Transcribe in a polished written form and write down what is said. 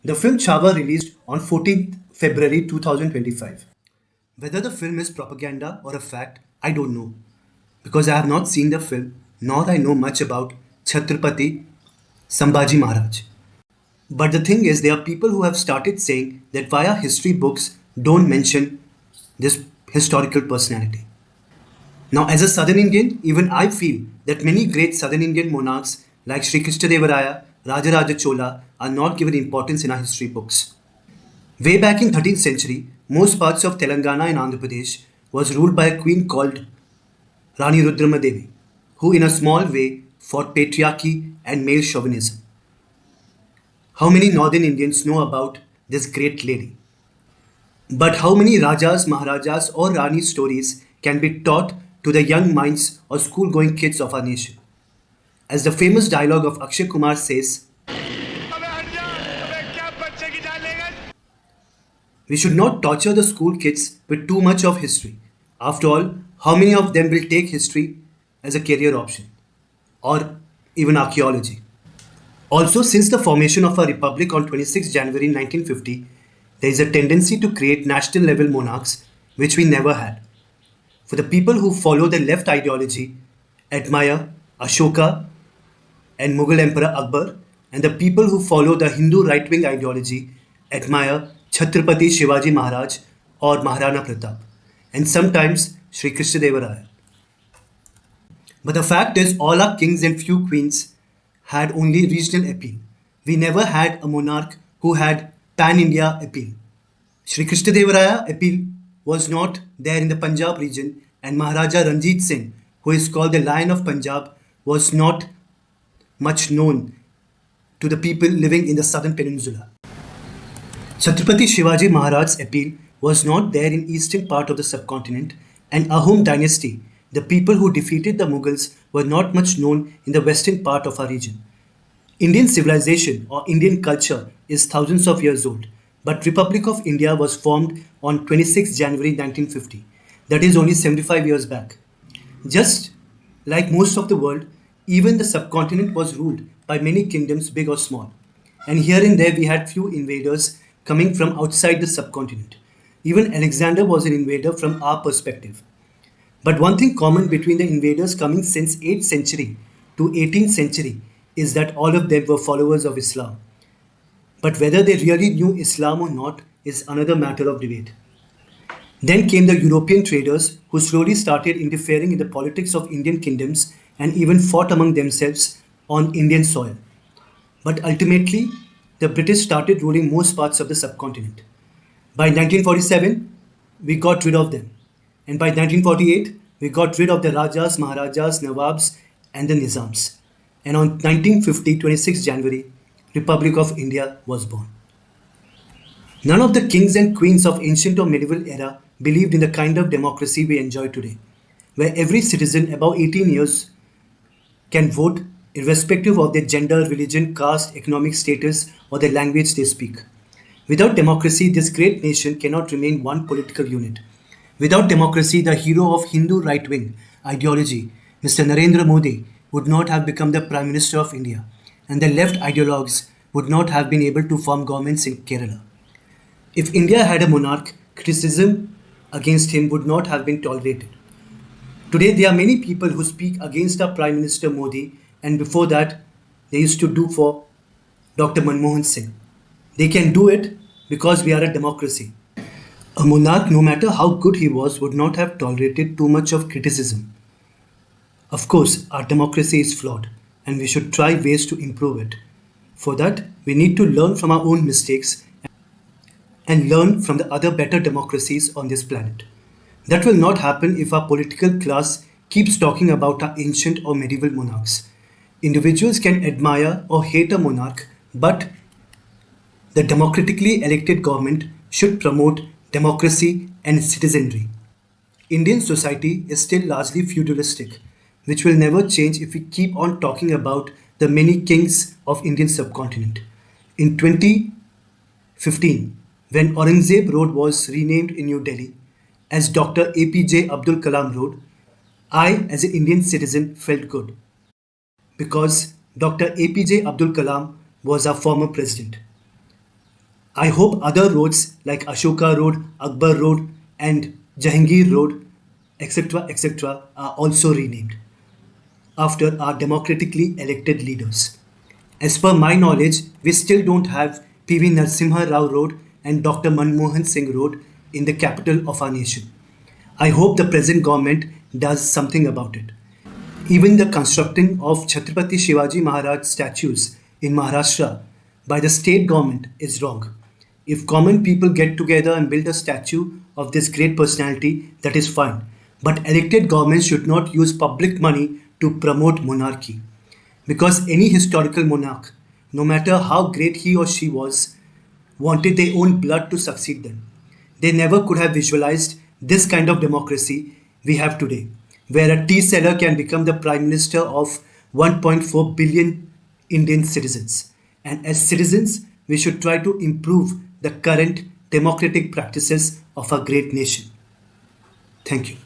The film Chhaava released on 14th February 2025. Whether the film is propaganda or a fact, I don't know. Because I have not seen the film, nor I know much about Chatrapati Shivaji Maharaj. But the thing is, there are people who have started saying that via history books don't mention this historical personality. Now, as a Southern Indian, even I feel that many great Southern Indian monarchs like Sri Krishnadevaraya, Rajaraja Chola are not given importance in our history books. Way back in 13th century, most parts of Telangana and Andhra Pradesh was ruled by a queen called Rani Rudramadevi, who in a small way fought patriarchy and male chauvinism. How many northern Indians know about this great lady? But how many Rajas, Maharajas, or Rani stories can be taught to the young minds or school going kids of our nation? As the famous dialogue of Akshay Kumar says, we should not torture the school kids with too much of history. After all, how many of them will take history as a career option? Or even archaeology? Also, since the formation of our republic on 26 January 1950, there is a tendency to create national level monarchs, which we never had. For the people who follow the left ideology, admire Ashoka and Mughal Emperor Akbar, and the people who follow the Hindu right wing ideology, admire Chhatrapati Shivaji Maharaj or Maharana Pratap, and sometimes Sri Krishnadevaraya. But the fact is, all our kings and few queens had only regional appeal. We never had a monarch who had pan India appeal. Sri Krishnadevaraya appeal was not there in the Punjab region, and Maharaja Ranjit Singh, who is called the Lion of Punjab, was not much known to the people living in the southern peninsula. Chhatrapati Shivaji Maharaj's appeal was not there in eastern part of the subcontinent, and Ahom dynasty, the people who defeated the Mughals, were not much known in the western part of our region. Indian civilization or Indian culture is thousands of years old, but Republic of India was formed on 26 January 1950. That is only 75 years back. Just like most of the world, even the subcontinent was ruled by many kingdoms, big or small. And here and there we had few invaders coming from outside the subcontinent. Even Alexander was an invader from our perspective. But one thing common between the invaders coming since 8th century to 18th century is that all of them were followers of Islam. But whether they really knew Islam or not is another matter of debate. Then came the European traders who slowly started interfering in the politics of Indian kingdoms and even fought among themselves on Indian soil. But ultimately, the British started ruling most parts of the subcontinent. By 1947, we got rid of them. And by 1948, we got rid of the Rajas, Maharajas, Nawabs, and the Nizams. And on 1950, 26 January, Republic of India was born. None of the kings and queens of ancient or medieval era believed in the kind of democracy we enjoy today, where every citizen above 18 years can vote irrespective of their gender, religion, caste, economic status, or the language they speak. Without democracy, this great nation cannot remain one political unit. Without democracy, the hero of Hindu right wing ideology, Mr. Narendra Modi, would not have become the Prime Minister of India, and the left ideologues would not have been able to form governments in Kerala. If India had a monarch, criticism against him would not have been tolerated. Today, there are many people who speak against our Prime Minister Modi, and before that, they used to do for Dr. Manmohan Singh. They can do it because we are a democracy. A monarch, no matter how good he was, would not have tolerated too much of criticism. Of course, our democracy is flawed, and we should try ways to improve it. For that, we need to learn from our own mistakes and learn from the other better democracies on this planet. That will not happen if our political class keeps talking about our ancient or medieval monarchs. Individuals can admire or hate a monarch, but the democratically elected government should promote democracy and citizenry. Indian society is still largely feudalistic, which will never change if we keep on talking about the many kings of Indian subcontinent. In 2015, when Aurangzeb Road was renamed in New Delhi as Dr. APJ Abdul Kalam Road, I, as an Indian citizen, felt good because Dr. APJ Abdul Kalam was our former president. I hope other roads like Ashoka Road, Akbar Road, and Jahangir Road, etc., are also renamed after our democratically elected leaders. As per my knowledge, we still don't have PV Narasimha Rao Road and Dr. Manmohan Singh Road in the capital of our nation. I hope the present government does something about it. Even the constructing of Chatrapati Shivaji Maharaj statues in Maharashtra by the state government is wrong. If common people get together and build a statue of this great personality, that is fine. But elected governments should not use public money to promote monarchy. Because any historical monarch, no matter how great he or she was, wanted their own blood to succeed them. They never could have visualized this kind of democracy we have today, where a tea seller can become the prime minister of 1.4 billion Indian citizens. And as citizens, we should try to improve the current democratic practices of our great nation. Thank you.